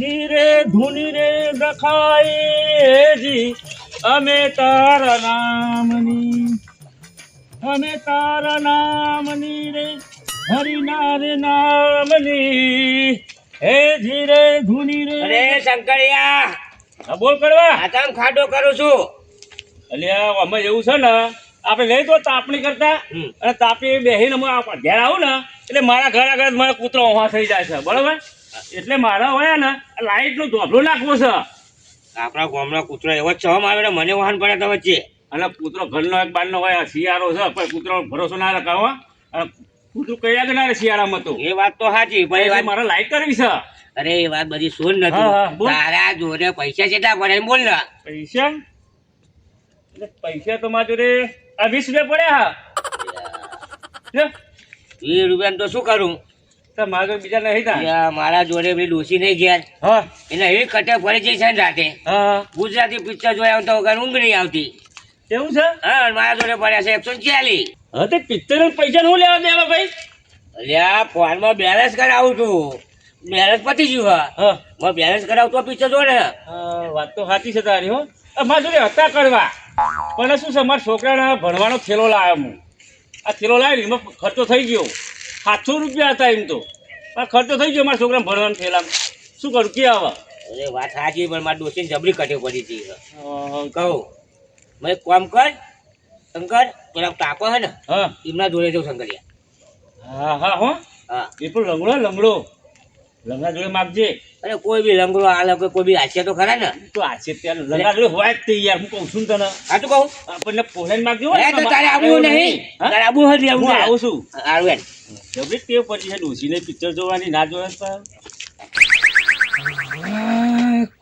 ધીરે ધૂની રે રખાય જી અમે તારા નામની રે હરિના રે નામની હે ધીરે ધૂની રે. અરે શંકરિયા, હા બોલ કરવા. આ તમ ખાડો કરું છું. અલ્યા આમાં એવું છે ને, આપણે લઈ તો તાપણી કરતા અને તાપી બેસીને ઘેર આવું ને એટલે મારા ઘર આગળ મારા કૂતરો ઉભા થઈ જાય છે, બરોબર? એટલે મારા હોય ને લાઈટનું ધોબલું નાખવું છે. આપણા ગામનો કૂતરો એવો જ ચમ આવે ને મને વાહન પડે તો વચ્ચે. અને કૂતરો ઘરનો એક બારનો હોય, શિયાળો છે પણ કૂતરો ભરોસો ના રખાવો. કૂતરું કયા કે ના રે શિયાળામાં તો. એ વાત તો સાચી, પણ એ વાત મારે લાઈટ કરવી છે. અરે એ વાત બધી સુન નથી. હા, બોલ. તારા જોડે પૈસા કેટલા પડે એમ બોલ ને. પૈસા એટલે પૈસા તો મારા જોડે આ 20 રૂપિયા પડ્યા. 20 રૂપિયા તો શું કરું? મારા જોડે બીજા નહીં થાય. યા, મારા જોડે પેલી ડોસી નહીં ગયા. હા એને એવી કટે પડી જઈ છે ને રાતે. હા ગુજરાતી પિક્ચર જોયા તો વગર ઊંઘ નહીં આવતી. એવું છે. હા, મારા જોડે પડ્યા છે 140. હા તે પિક્ચર પૈસા નું લેવા દેવા ભાઈ. અલ્યા ફોનમાં બેલેન્સ કરાવું છું. બેલેન્સ પતી ગયું. હા હા, બેલેન્સ કરાવું તો પિક્ચર જોડે. વાત તો સાચી છે તારી. હો મારા જોડે હતા કરવા, પણ શું છે મારા છોકરાને ભણવાનો થેલો લાવ્યો હું. આ થેલો લાવી એમાં ખર્ચો થઈ ગયો. 700 રૂપિયા હતા એમ તો, પણ ખર્ચો થઈ ગયો મારા છોકરાને ભણવાનો થેલામાં. શું કરું કે હવે? અરે વાત સાચી, પણ મારી ડોસીને જબરી કટે પડી હતી. કહું મેં એક કામ કર શંકર, પેલા કાકો હે ને હા એમના જોડે જવું શંકરિયા. હા હા હો હા, એ પણ લંગડા જોડે માગજે. અરે કોઈ બી લંગડો આ લોકો કોઈ બી હાસ્ય તો ખરા ને. તો આશે ત્યાં લંગડા જોડે હોય જ તે યાર. હું કહું છું ને તને. હા તો કહું આપણને પોલાઈને માગજો. તો તારે આવું નહીં, તારે આવું હોય હું આવું છું. આવું જબરી ટેવ પછી છે ડોસીને પિક્ચર જોવાની. ના જોવે તો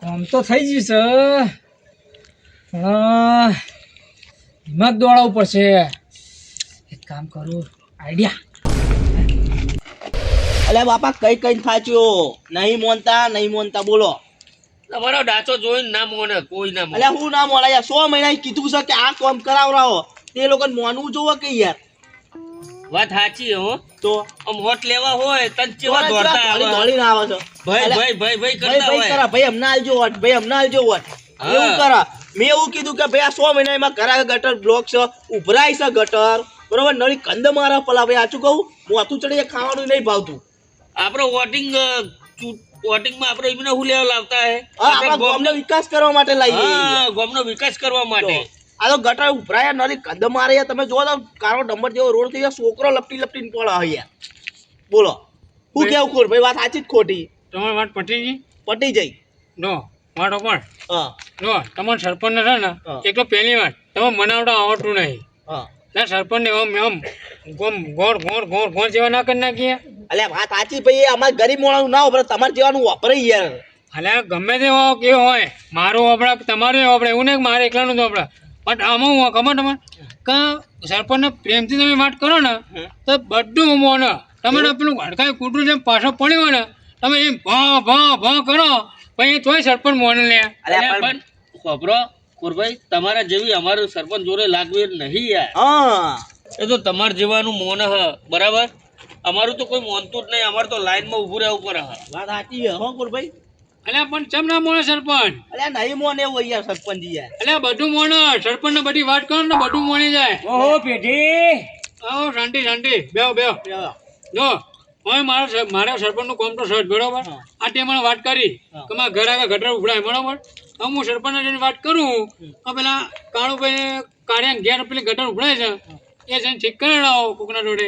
કામ તો થઈ ગયું છે, પણ દિમાગ દોડાવવું પડશે. એક કામ કરું, આઈડિયા. અલે બાપા કઈ કઈ થાચ્યો, નહીં મોનતા બોલો. તમારો ડાચો જોઈને ના મોને, કોઈ ના અલે હું ના મોડા યાર, 100 મહિના કીધું છે કે આ કામ કરાવરાવો, તે લોકોને મોનવું જોવે કે યાર. વાત સાચી હો. તો આમ હોટ લેવા હોય તન ચેવા દોડતા આવે. દોડીને આવે છે ભાઈ કરતા ભાઈ હોય. કરા, ભાઈ અમને આલજો વોટ, ભાઈ અમને આલજો વોટ. એવું કરા. મેં એવું કીધું કે ભાઈ આ 100 મહિનામાં ઘરા ગટર બ્લોક છે, ઉભરાય છે ગટર, બરોબર? નળી કંદ મારા પલા ભાઈ આચું કહું, મોથું ચડી ખાવાનું નહીં ભાવતું. આપણો વોટિંગમાં આપણે એમને હું લેવા લાવતા હે? હા, આપણા ગામનો વિકાસ કરવા માટે લાવીએ. હા, ગામનો વિકાસ કરવા માટે. આ તો ગટર ઉભરાયા નળી કંદ મારે યાર. તમે જોવો તો કારો ડંબર જેવો રોડ થઈ ગયો, છોકરો લપટીને પડે હવે યાર. બોલો હું કેવું ખોટ ભાઈ? વાત સાચી જ ખોટી? તમારી વાત પટી ગઈ. પટી જઈ. નો વાટો પણ હા નો તમારે સરપંચ છે ને, હા. એક તો પહેલી વાત તમે મનાવતા આવડતું નહીં. હા. ના સરપંચ ને આમ ગોળ જેવા ના કરી નાખીએ. અલે વાત સાચી ભાઈ, અમારે ગરીબ માણસ ના વાપરે, તમારે જેવાનું વાપરે યાર. અલે ગમે તે કેવો હોય, મારું વાપરા તમારું વાપરે, એવું નહીં મારે એકલાનું જ વાપરા. પણ આમાં હું ખબર તમારે કે સરપંચને પ્રેમથી તમે વાત કરો ને તો બધું મોને તમે પેલું હડકાઈ કૂટરું જેમ પાછો પડ્યો હોય ને, તમે એમ ભ કરો પછી તોય સરપંચ મોને લે. પણ ખબરો કુરભાઈ, તમારા જેવી અમારું સરપંચ જોડે લાગવી નહીં યાર. હા, એ તો તમારે જેવાનું મોન હ, બરાબર? અમારું તો કોઈ મોનતું જ નહીં. અમારે તો લાઈનમાં ઊભું રહેવું પડે. વાત સાચી હે હો ભાઈ. અલ્યા પણ ચમ ના મોને સરપંચ? અલે નહીં મોને એવું યાર સરપંચ યાર. અલ્યા બધું મોને, સરપંચ ને બધી વાત કરો ને બધું મોની જાય. ઓહો પેઢી. આવો શાંતિ બેહો જો હવે મારા સરપંચનું કામ તો સર બરોબર. આ તે મને વાત કરી કે મારા ઘર આગળ ગટર ઉભરાય, બરોબર? હવે હું સરપંચને જઈને વાત કરું તો પેલા કાળુભાઈ કાળિયા ઘેર પેલી ગટર ઉભરાય છે એ જઈને ઠીક કરી લાવો કોકના જોડે.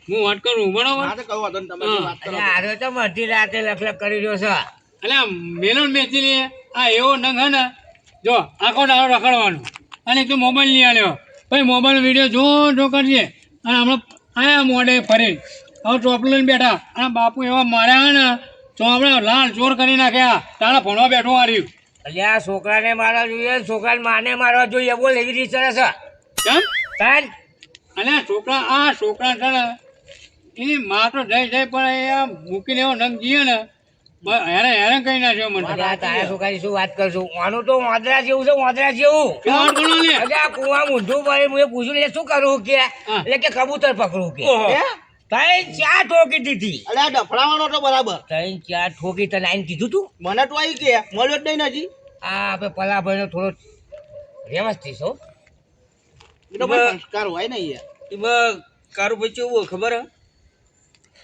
હું વાત કરું, બરોબર? હા તો કહો તો તમે વાત કરો. આજે તો મધી રાતે લખલખ કરી રહ્યો છે. એટલે મેલો મેચી લે. આ એવો નંગ હે ને, જો આખો દાડો રખડવાનો અને એક તો મોબાઈલ નહીં આલ્યો. પછી મોબાઈલ વિડીયો જો કરીએ અને હમણાં આયા મોડે ફરી હવે ચોપલું લઈને બેઠા અને બાપુ એવા માર્યા ને તો આપણે લાલ ચોર કરી નાખ્યા. તારા ભણવા બેઠો હાર્યું. એટલે આ છોકરાને મારવા જોઈએ, છોકરાને માને મારવા જોઈએ, બોલ એવી રીતે છે કેમ? તાન અને છોકરા છે ને એની માં તો જઈ પણ એ મૂકીને એવો નંગ જઈએ ને હેરાન કઈ નાખ્યો મને. તારા છોકરાની શું વાત કરશું? આનું તો વાંદરા જેવું છે, વાંદરા જેવું. આ કુવા ઊંધું પડે, હું પૂછ્યું એટલે શું કરું કે એટલે કે કબૂતર પકડું કે ત્રણ ચાર ઠોકી દીધી અલે આ ડફડાવાનો તો બરાબર ત્રણ ચાર ઠોકી તને આઈને કીધું તું મને તો આવી કે મળ્યો જ નહીં ને હજી આ આપણે પલાભાઈનો થોડો વ્યવસ્થિત છો એ તો ભાઈ સંસ્કાર હોય ને યાર એમાં કારું ભાઈ કેવું હોય ખબર હે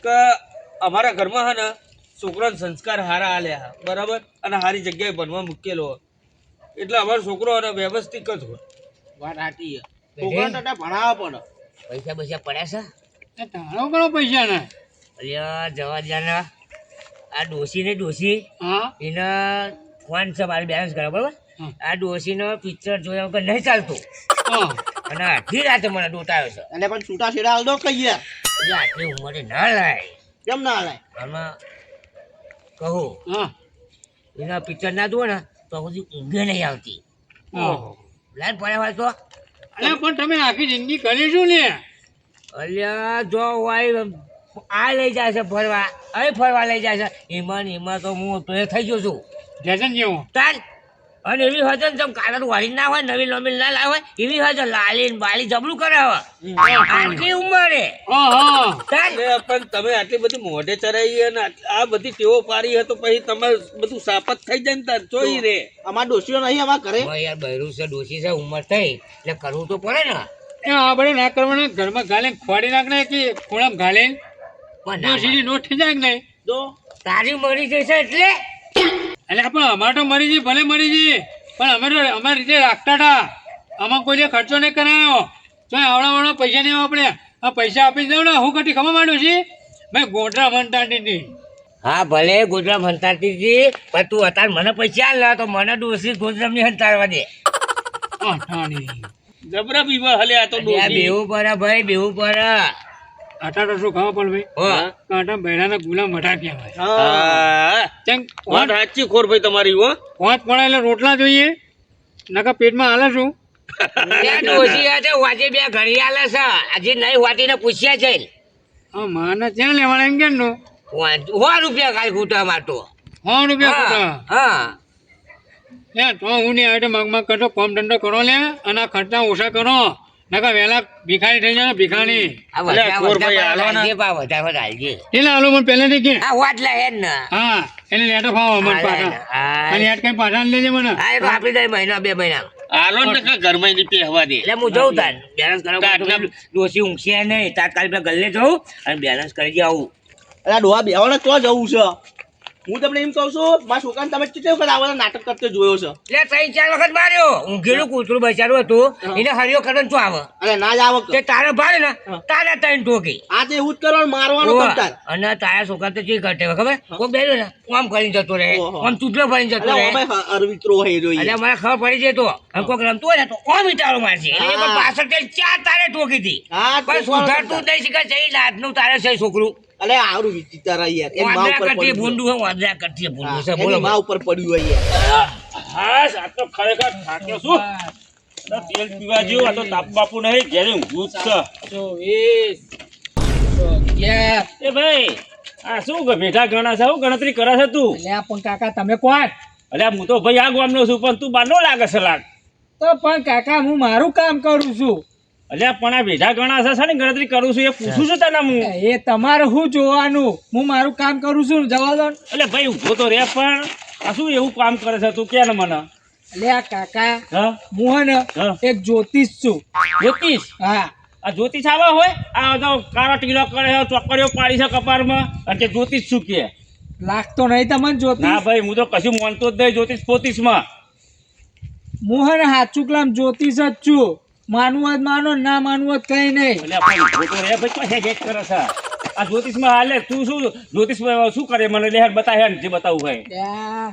કે અમારા ઘરમાં હે ને છોકરાને સંસ્કાર હારા આલ્યા બરાબર અને સારી જગ્યાએ ભણવા મૂકેલો હોય. એટલે અમારો છોકરો અને વ્યવસ્થિત જ હોય. વાત સાચી છે છોકરાને તો ભણાવવા પડે પૈસા પડ્યા છે એ તારો ઘણો પૈસા ને અલ્યા જવા દ્યા આ ડોસી ને ડોસી હા એના ફોન છે મારે બેલેન્સ કરે બરોબર હમ. આ ડોસીનો પિક્ચર જોયા વગર નહીં ચાલતું હા અને આખી રાતે મને ડોટાયો છે અને પણ છૂટા છેડા હાલ દો કહીએ એટલે આટલી ઉંમરે ના લાય કેમ ના હાલાય આમાં કહું હા એના પિક્ચર ના જુઓ ને તો સુધી ઊંઘે નહીં આવતી ઓહો. લાઈન પડ્યા હોય તો અરે પણ તમે આખી જિંદગી કરી શું ને અલ્યા જો હોય આ લઈ જાય છે ફરવા અહીં ફરવા લઈ જાય છે એમાં ને એમાં તો હું તો એ થઈ ગયો છું જશન જેવો ચાલ અને એવી હોય છે ને જેમ કાલર વાળી ના હોય નવી નવી ના લાવે એવી હોય છે લાલી ને બાલી જબરું કરે હવે આટલી ઉંમરે હા હા ચાલ એટલે પણ તમે આટલી બધી મોઢે ચરાઈ અને આ બધી ટેવો પાડી હોય તો પછી તમારે બધું સાપત થઈ જાય ને તાર જોઈ રે અમાર ડોસીઓ નહીં અમાર ઘરે હવે યાર બૈરું છે ડોસી છે ઉંમર થઈ એટલે કરવું તો પડે ને એ આ બધું ના કરવાના ઘરમાં ગાલે ખોડી નાખને કે ખૂણામાં ગાલે પણ જો ના સીધી નોટ થઈ જાય કે નહીં જો તારી મરી જશે એટલે એટલે પણ અમારે તો મરી જઈએ ભલે મરી જઈએ પણ અમે તો અમારી રીતે રાખતા હતા આમાં કોઈ જે ખર્ચો નહીં કરાયો તો આવડા પૈસા નહીં આપણે આ પૈસા આપી દઉં ને હું કટી ખબર માંડું છું મેં ગોઢરા મનતા હતી હા ભલે ગુજરાત હંતાડતી હતી પણ તું અત્યારે મને પૈસા આલ તો મને ડોસી ગુજરાત ની હંતાડવા દે જબરા બીવા હલે આ તો અલ્યા, ડોસી. બેવું પડે ભાઈ બેવું પડે આટા તો શું ખાવા પણ ભાઈ હો. કાંટા બહેરાના ગુલામ મઠા કહેવાય હા ચમ વાત સાચી ખોર ભાઈ તમારી હો પાંચ પડે એટલે રોટલા જોઈએ નકા પેટમાં હાલે શું ત્યાં ડોસી hatte વાજે બે ઘડી આલે છે આજે નહીં વાટીને પૂછ્યા છે હા માને ત્યાં લેવાના એમ કેમ નો 100 રૂપિયા કાલ ખૂટા માટો 100 રૂપિયા ખોટા હા તો હું નહીં આવે મગમગ કરતો કોમ ધંધો કરો લે અને આ ખર્ચા ઓછા કરો નકા વહેલા ભિખારી થઈ જાય ભિખારી આ અલ્યા, વધારે કોરભાઈ, વધારે હાલો ને. હાલજે પા, વધારે હાલજે. એટલે હાલો મને પહેલેથી કે આ વાટલા હેડ ને હા એને લેટો ફાવો મને પાછા હા, અને યાદ કઈ પાછા ને લેજે મને હા, એ તો આપી દે મહિના બે મહિના આલો ને કે ઘરમાં ની પહેવા દે એટલે હું જઉં તાર બેલેન્સ કરવા ડોસી ઊંઘશે નહીં તાત્કાલિક પેલા ગલ્લે જઉં અને બેલેન્સ કરી આવું અરે ડોહા બેવાને તો જવું છે હું તમને એમ કહું છું મારા છોકરાને તમે કેટલી વખત આવા નાટક કરતો જોયો છે એટલે 3-4 વખત માર્યો ઊંઘેલું કૂતરું બચારું હતું એને હરિયો કરવાનું શું આવે અરે ના જ આવક તે તારે ભારે ને તારે 3 ઠોકી આ તો એવું જ કરવાનું મારવાનું ઓવા. કરતા અને તારા છોકરા તો ચી કરતે ખબર કોઈ બેઠો ને આમ કરીને જતો રહે ઓહો. આમ ચૂંટલો ભરીને જતો અરે રહે અમે અરવિત્રો હે જોઈએ એટલે મને ખબર પડી જાય તો આમ કોઈક રમતું હોય ને તો આમ વિચારો મારશે એટલે એ પણ પાછળ તે 4 તારે ઠોકી હતી હા પણ સુધારતું જ નહીં શીખે છે એ લાતનું તારે છે છોકરું અરે આરું વિચિત્ર યાર એની માં વાંદરા ઉપર કરતી પડ્યું ભૂંડું હોય વાંદરા કરતી ભૂંડું છે એની બોલો માં ઉપર પડ્યું હોય યાર હા આ તો ખરેખર થાક્યો છું આ તેલ પીવા જેવું આ તો તાપ બાપુ નહીં ઘેરે ઊંઘું જ છે 24 11 એ ભાઈ આ શું ભેગા ગણા છે શું ગણતરી કરે છે તું અલ્યા પણ કાકા તમે કોણ અલ્યા હું તો ભાઈ આ ગામનો છું પણ તું બારનો લાગે છે લાગ તો પણ કાકા હું મારું કામ કરું છું અલ્યા પણ આ ભેગા ગણા છે ને ગણતરી કરું છું એ પૂછું છું તને હું એ તમારે શું જોવાનું હું મારું કામ કરું છું જવા દો ને. એટલે ભાઈ ઊભો તો રે પણ આ શું એવું કામ કરે છે તું કે ને મને અલ્યા કાકા હા હું હે ને હા. એક જ્યોતિષ છું જ્યોતિષ હા આ જ્યોતિષ આવા હોય આ તો કાળો ટીલો કરે છે ચોકડીઓ પાડી છે કપારમાં અને કે જ્યોતિષ શું કે લાગતો નહીં તમને ના જ્યોતિષ ભાઈ હું તો કશું માનતો જ નહીં જ્યોતિષ પોતિષમાં હું હે ને હાચું કલામ જ્યોતિષ જ છું માનવું જ માનો ના માનવું જ કઈ નહીં એટલે પણ ઊભો તો રે ભાઈ કોઈ હેડ કરે છે આ જ્યોતિષમાં હાલે તું શું જ્યોતિષમાં શું કરે મને લે બતાવે જે બતાવું ભાઈ લ્યા,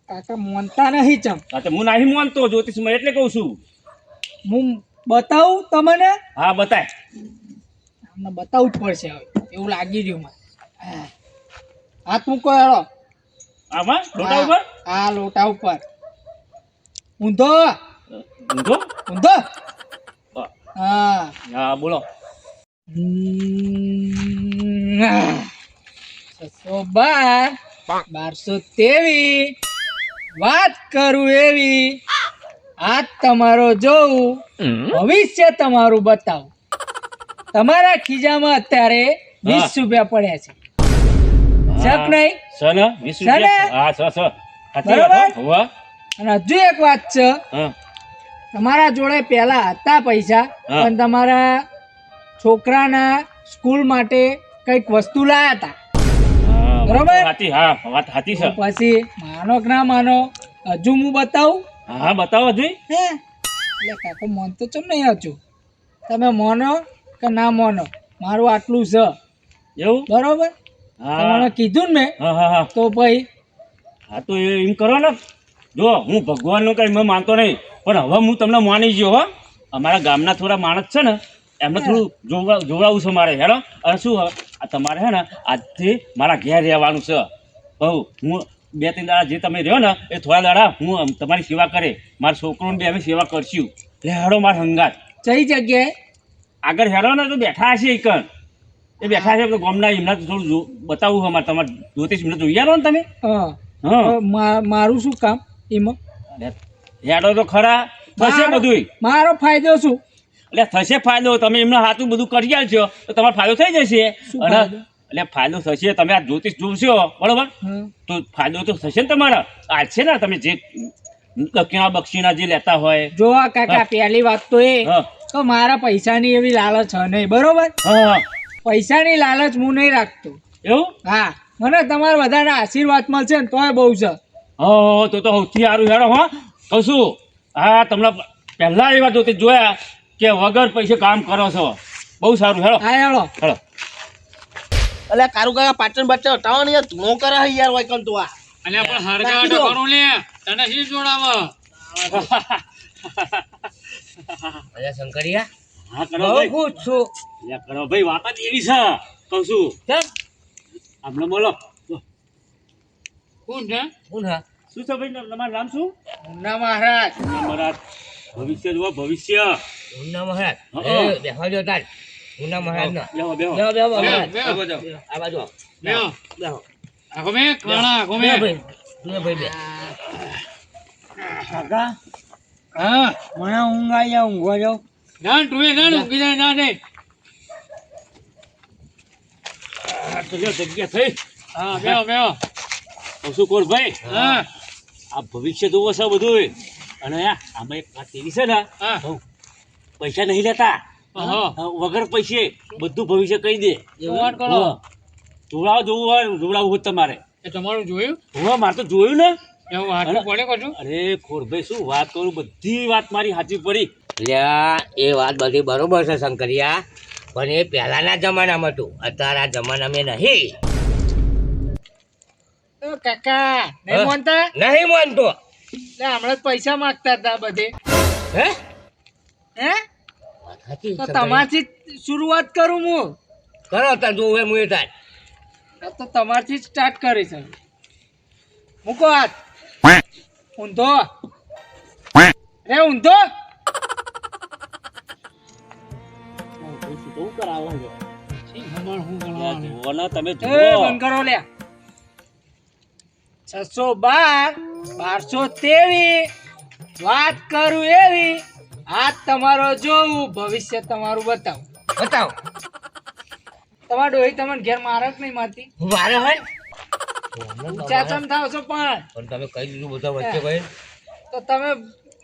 કાકા માનતા નહીં ચમ હા તો હું નહીં માનતો જ્યોતિષમાં એટલે કહું છું હું બતાવું તમને હા બતાય અમને બતાવવું જ પડશે હવે એવું લાગી રહ્યું મને હા. હાથ મૂકો હેડો આમાં લોટા ઉપર હા લોટા ઉપર ઊંધો ઊંધો ઊંધો હા હા બોલો 612 1223 વાત કરું એવી આજ તમારો જોઉં ભવિષ્ય તમારું બતાવું તમારા ખીજામાં અત્યારે 20 રૂપિયા પડ્યા છે શક નહીં સન 20 સને? રૂપિયા હા સ સાચી બરોબર? વાત હો. હોવે. અને હજુ એક વાત છે હા તમારા જોડે પહેલા હતા પૈસા હા. પણ તમારા છોકરાના સ્કૂલ માટે કઈક વસ્તુ લાયા હતા હા, બરોબર? સાચી હા વાત સાચી છે પછી માનો કે ના માનો હજુ હું બતાવું હા બતાવો જોઈ હે એટલે કાકો મન તો ચમ નહીં હજુ તમે મોનો કે ના મોનો મારું આટલું છે એવું બરોબર હા તમને કીધું ને મેં હા હા હા તો ભાઈ હા તો એમ કરો ને જો હું ભગવાનનું કંઈ મેં માનતો નહીં પણ હવે હું તમને માની ગયો હો અમારા ગામના થોડા માણસ છે ને એમને થોડું જોવડાવું છે મારે હેડો અને શું હવે આ તમારે હે ને આજથી મારા ઘેર રહેવાનું છે બહુ હું 2-3 દાડા જે તમે રહ્યો ને એ થોડા દાડા હું તમારી સેવા કરે મારા છોકરોને બી અમે સેવા કરશું એટલે હેડો મારા હંગાત કઈ જગ્યાએ આગળ હેડો ને તો બેઠા હશે એકણ એ બેઠા છે તો ગામના એમના થોડું બતાવવું અમારે તમારે જ્યોતિષ એમને જોઈ આવો ને તમે હા હા મારું શું કામ એમાં હેડો તો ખરા થશે બધું મારો ફાયદો શું એટલે થશે ફાયદો તમે એમને હાથું બધું કરી આલશો તો તમારો ફાયદો થઈ જશે શું અને ફાયદો? એટલે ફાયદો થશે તમે આ જ્યોતિષ જોશો બરોબર હા. તો ફાયદો તો થશે ને તમારા આ છે ને તમે જે દક્ષિણા બક્ષિણા જે લેતા હોય જો આ કાકા પહેલી વાત તો એ હા તો મારા પૈસાની એવી લાલચ છે નહીં બરોબર હા પૈસાની લાલચ હું નહીં રાખતો એવું હા મને તમારા બધાના આશીર્વાદ મળશે ને તોય બહુ છે હા તો સૌથી સારું હેડો હા કહું છું હા તમને પહેલા એ વાત જોતી જોયા કે વગર પૈસે કામ કરો છો બહુ સારું હેડો હા હેળો હેડો એટલે કારું કાકા પાટણ બાટણ હટાવો ને યાર ધૂણો કરે છે યાર હોય કન તો આ અને પણ હરગાટ કરું લે તને શી જોડાવ અરે શંકરિયા હા કરો બહુ ભાઈ ખુશ છું યા કરો ભાઈ વાત જ એવી છે કહું છું કેમ આપણે બોલો કોણ છે હું હા શું છે ભાઈ તમારું નામ શું મુન્ના મહારાજ મહારાજ ભવિષ્ય જુઓ ભવિષ્ય ઉના મહારાજ હા. એ બેહવા દો તાર ઉના મહારાજ ના બેહો બેહો બેહો બેહો બેહો, મહારાજ બેહો. આ જાઓ. આ બાજુ આવો. બેહો. બેહો આખો મેં કાણા આખો બે મેં ભાઈ બે ભાઈ બે કાકા હા મને ઊંઘ આવી જાય ઊંઘવા જાઉં ના તું એ ના ઊંઘી જાય ના નહીં આ તો જો જગ્યા થઈ હા બેહો બેહો કહું છું કોર ભાઈ હા આ ભવિષ્ય જોવો છે બધું અને આમાં એક વાત એવી છે ને હા હઉ, પૈસા નહીં લેતા હા વગર પૈસે બધું ભવિષ્ય કહી દે શું વાત કરો હા. જોવડાવો જોવું હોય જોવડાવવું હોય તમારે એ તમારું જોયું હવે મારે તો જોયું ને એવું હાથું પડે કશું અરે ખોરભાઈ શું વાત કરું બધી વાત મારી સાચી પડી લ્યા એ વાત બધી બરોબર છે શંકરિયા પણ એ પહેલાના જમાનામાં હતું અત્યારના જમાનામાં નહીં કાકા નહીં હા. માનતા નહીં માનતો એટલે હમણાં જ પૈસા માંગતા હતા બધે હે હે વાત સાચી, તો શંકરિયા. તમારથી જ શરૂઆત કરું હું કરો તાર જોવે મુએ તાર આ તો તમારથી જ સ્ટાર્ટ કરીશ હવે. મૂકો હાથ ઊંધો રે ઊંધો શું કરાવો છો? ખબર શું કરવાનું જુઓ ને તમે એ જુઓ બંધ કરો લ્યા 612 1223 વાત કરું એવી હાથ તમારો જોવું ભવિષ્ય તમારું બતાવું બતાવો તમારા ડોહી તમને ઘેર મારક નહીં મારતી વારે હોય ઊંચા ચમ થાવ છો પણ પણ તમે કહી દીધું બધા વચ્ચે ભાઈ તો તમે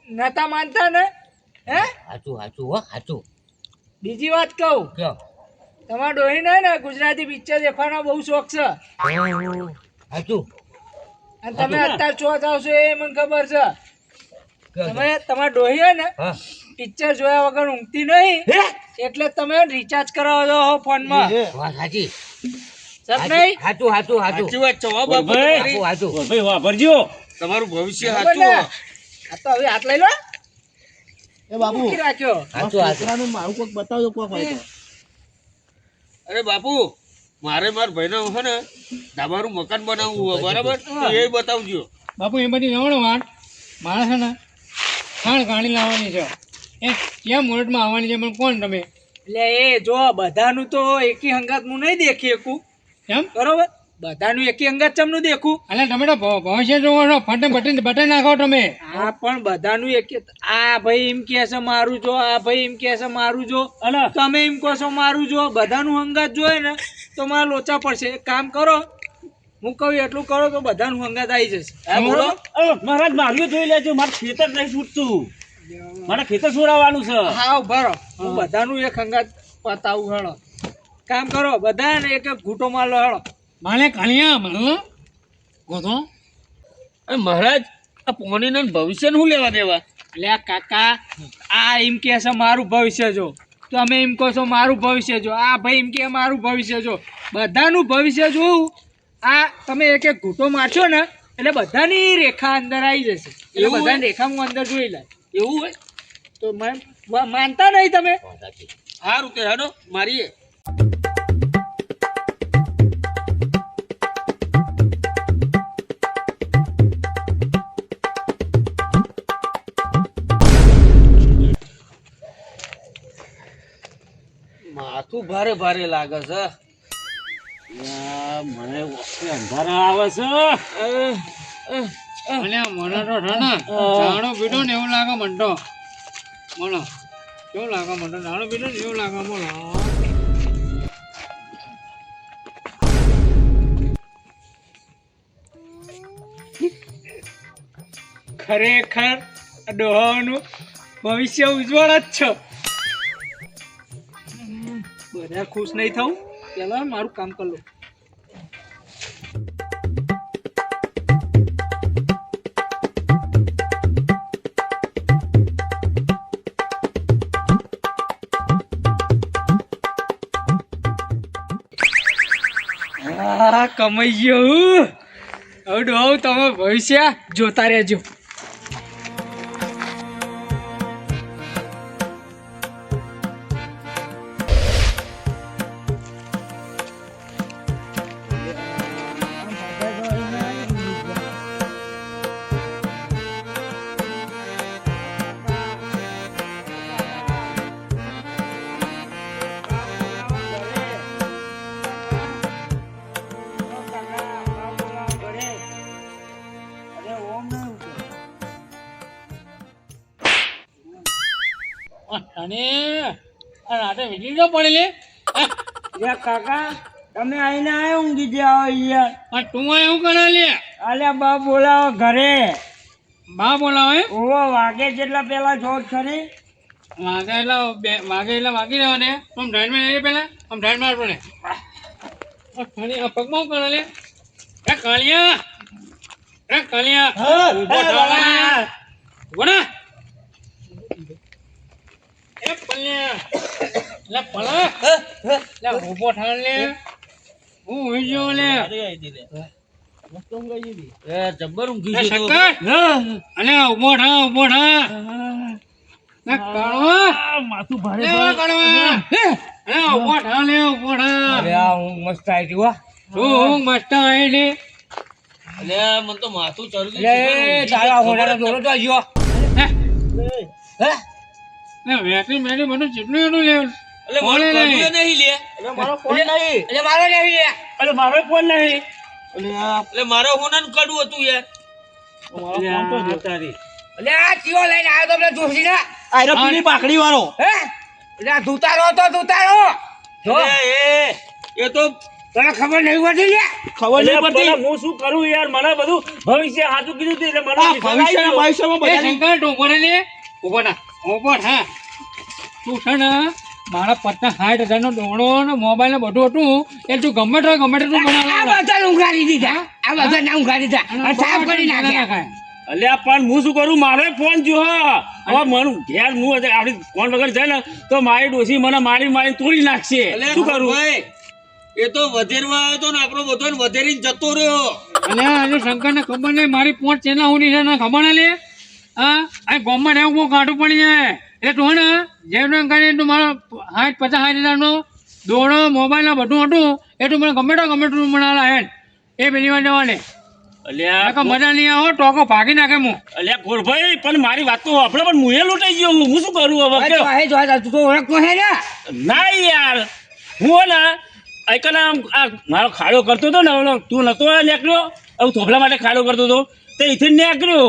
નતા માનતા ને હે સાચું સાચું હો સાચું બીજી વાત કહું કયો તમારા ડોહી ને ગુજરાતી પિક્ચર દેખવાનો બહુ શોખ છે સાચું અને તમે અત્યારે ચો જાવ છો એ મને ખબર છે કયો તમે તમારા ડોહી હે ને હા પિક્ચર જોયા વગર ઊંઘતી નહીં હે એટલે તમે રિચાર્જ કરાવો છો ફોનમાં વાત સાચી સબ નહીં સાચું સાચું સાચું સાચી વાત છે હો બાપુ ભાઈ. તમારી. સાચું ખોરભાઈ વાપરજો તમારું ભવિષ્ય બરાબર સાચું ને? હો. આ તો હવે હાથ લઈ લો એ બાબુ મૂકી રાખ્યો સાચું સાચું છોકરાનું મારું કોઈક બતાવજો કોક હોય તો અરે બાપુ મારે મારા ભાઈને છે ને ધાબાનું મકાન બનાવવું હોય બરાબર તો એ બતાવજો બાપુ એ બધી જવાનો વાત મારે છે ને ખાણ કાઢી લાવવાની છે એ ક્યાં મુહૂર્તમાં આવવાની છે પણ કોણ તમે એટલે એ જો બધાનું તો એકી હંગાત હું નહીં દેખી શકું એમ બરોબર બધાનું એકી અંગાત ચમનું દેખું એટલે તમે તો ભવિષ્ય જોવો છો ફટે બટન નાખો તમે આ પણ બધાનું એક આ ભાઈ એમ કહે છે મારું જો આ ભાઈ એમ કહે છે મારું જો અને તમે એમ કહો છો મારું જો બધાનું અંગાત જોયે ને તો મારે લોચા પડશે. એક કામ કરો, હું કહું એટલું કરો તો બધાનું હંગાત આવી જશે. હા બોલો. મહારાજ માર્યું જોઈ લેજો, મારે ખેતર નહીં છૂટતું, મારે ખેતર છોડાવવાનું છે. હા ઉભા રહો, હું બધાનું એક હંગાત પતાવું. હેડો કામ કરો, બધાને એક એક ઘૂંટો માર લો. હેડો મારે કાણિયા મારો ગોધો. અરે મહારાજ આ પોણીને ભવિષ્યનું શું લેવા દેવા? એટલે આ કાકા આ એમ કે છે મારું ભવિષ્ય જો, તમે એમ કહો છો મારું ભવિષ્ય જો, આ ભાઈ એમ કે મારું ભવિષ્ય જો, બધાનું ભવિષ્ય જોવું. આ તમે એક એક ઘૂંટો મારશો ને એટલે બધાની રેખા અંદર આવી જશે. એટલે એવું બધાની હોય? રેખા હું અંદર જોઈ લે. એવું હોય? તો માનતા નહીં તમે? સારું તે હેડો મારીએ. માથું ભારે ભારે લાગે છે. મને વખતે અંધારા આવે છે. અને મને તો છે ને દાણો પીધો ને એવું લાગે મને તો. બોલો કેવું લાગે મને તો? દાણો પીધો ને એવું લાગે. બોલો ખરેખર ડોહાનું ભવિષ્ય ઉજ્જવળ જ છે. બધા ખુશ નહીં થવું, પેલા મારું કામ કરી લો. કમાઈ ગયો. હવે ડોહા તમે ભવિષ્ય જોતા રહેજો. અને આ રાતે વીજળી ન પડેલી. કાકા તમે આઈને આયા ઊંઘી જાઓ યાર. પણ તું આ એવું કરે લે? અલ્યા બા બોલાવો ઘરે. બા બોલાવે? ઓવો વાગે જેટલા પેલા જોત ખરી. વાગે એટલે વાગી રહ્યો ને. આમ ઢાળ માં આવી પેલા આમ ઢાળ માર પડે. આ પગમાં શું કરે લે? એ કાળિયા, એ કાળિયા ઉભો થા. ઉભો ના. એ પલ્યા લે પલા લે ઉભો થા લે. હું હોઈ ગયો લે. જબ્બર ઊંઘી એ ગયો તો. શંકર અલે ઉભો થા. લે કાળવા માથું ભારે લે કાળવા. એ ઉભો થા લે ઉભો થા. આ ઊંઘ મસ્ત આવી ગયું. તું મસ્ત આવી લે. અલ્યા મને તો માથું ચડી એ તારા હોનાનો દોરો તો આવ્યો. હે ને વેટરી મેરી મને જેટલું એનું લે. એટલે મારું બોલે નહીં. કડું નહીં લે. એટલે મારો ફોન નહીં. એટલે મારો નહીં. અરે મારો ફોન નહીં. એટલે મારો હોનાનું કડું હતું યાર. મારો ફોન તો જોતા રહી. એટલે આ ચીવો લઈને આવ્યો તો પેલા જોશી ને. આ પીળી પાકડી વાળો. હે એટલે આ ધૂતારો તો ધૂતારો. જો એ તો તને ખબર નહીં પડતી લે. ખબર નહીં અલ્યા, પડતી. પણ હું શું કરું યાર, મને બધું ભવિષ્ય સાચું કીધું હતું એટલે મને આ વિશ્વાસ આવી ગયો. ભવિષ્યમાં એ બધાની શંકર તું ઉભો રહે લે. ઉભો થા. ઉભો થા. તું છે ને મારા 50,000 નો દોણો ને મોબાઈલ ને બધું હતું એ તું ગમે તે તું આ બનાવ. બધા ઉઘાડી દીધા. આ બધા ના ઉઘાડી દીધા. અને સાફ કરી નાખ્યા. અલ્યા પણ હું શું કરું, મારે ફોન જો હવે મને ઘેર હું આપડી ફોન વગર જાય ને તો મારી ડોસી મને મારી તોડી નાખશે. અલ્યા શું કરું? ભાઈ એ તો વધેરવા આવ્યો તો ને આપણો બધો વધેરીને જતો રહ્યો. અને આજે શંકર ને ખબર નહીં મારી પોંચ ચેના ઉની છે ને ખબર ના લે. હા આ ગામમાં રહેવું બહુ કાઢું પડી જાય. એટલે તું ને જેમ કરીને તું મારો 50,000 નો દોડો મોબાઈલ ના બધું હતું એ તું મને ગમે તે મને હે એ પેલી વાર જવાને. અલ્યા મજા નહીં આવો ટોકો ભાગી નાખે હું. અલ્યા ગોરભાઈ પણ મારી વાત તો આપણે પણ હું એ લૂંટાઈ ગયો. હું શું કરું હવે અરે કયો? જો હે જો તું તો ઓળખતો હે ને. ના યાર હું ને આઈકના આ મારો ખાડો કરતો હતો ને ઓલો તું નતો નીકળ્યો હવે થોભલા માટે ખાડો કરતો હતો તે અહીંથી નીકળ્યો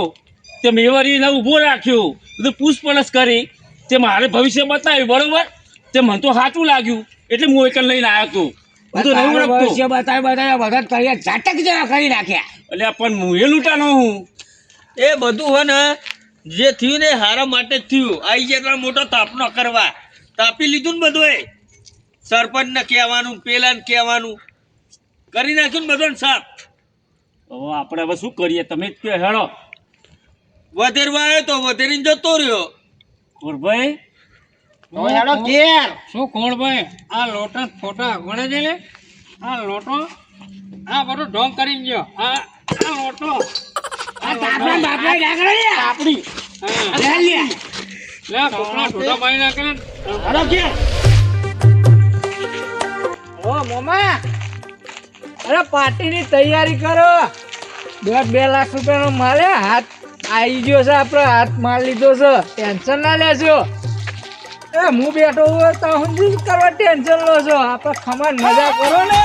તે મેવારીને ઊભો રાખ્યો બધું પૂછપરછ કરી તે મારે ભવિષ્ય બતાવ્યું બરોબર તે મને તો સાચું લાગ્યું એટલે હું એક લઈને આવ્યો હતો હું તો નહીં તારું ઓળખતો ભવિષ્ય બતાવી બધા તૈયાર ઝાટક જેવા કરી નાખ્યા. એટલે પણ હું એ લૂંટાનો હું એ બધું હોય ને જે થયું ને હારા માટે જ થયું. આઈ જેટલા મોટો તાપનો કરવા તાપી લીધું ને બધું સરપંચ ને કહેવાનું પેલા ને કહેવાનું કરી નાખ્યું ને બધું સાફ. હવે આપણે હવે શું કરીએ તમે જ કહો હેડો વધેરવા આવ્યો તો વધેરીને જતો રહ્યો. કોરભાઈ હવે હેડો ઘેર. શું કોણ ભાઈ આ લોટો ફોટા ગણે છે લે આ લોટો આ બધું ઢોંગ કરીને ગયો આ લોટો આ તાપણા બાપડા ડાકરો લે. આપણી હા. લે લે. લે કોકના ઢોઢા પાડી નાખે ને. હેડો ઘેર ઓ મોમા અરે પાર્ટીની તૈયારી કરો. 2 લાખ રૂપિયાનો માલ હે, હાથ આવી ગયો છે, આપણે હાથ માર લીધો છે, ટેન્શન ના લેશો. હું બેઠો હોય તો હું કરવા ટેન્શન લો છો? આપણે ખમાન મજા કરો ને.